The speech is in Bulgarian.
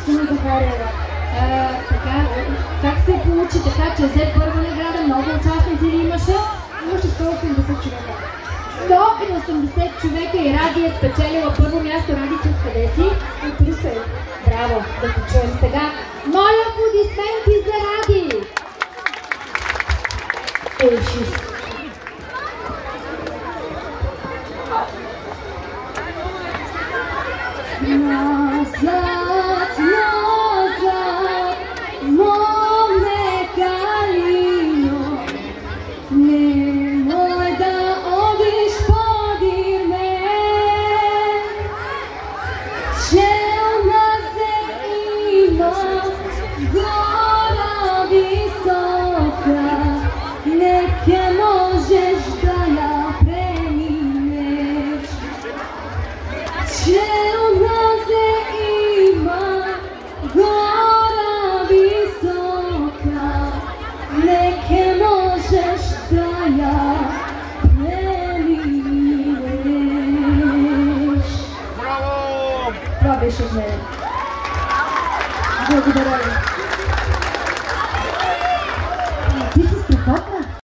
Кристина Захариева. Така, как се получи така, че взе първа награда, много участници ли имаше? Имаше 180 човека. 180 човека и Ради е спечелила първо място. Ради, ти откъде си? От Русе. Браво, да те чуем сега. Моля, аплодисменти за Ради! Шист. Назад, назад, моме калино, nemoj da odiš podir me, че у нас има гора висока, neke možeš da ja premineš, че у нас има гора висока, neke možeš da ja premineš. Браво! Това беше от мен. Благодаря ви.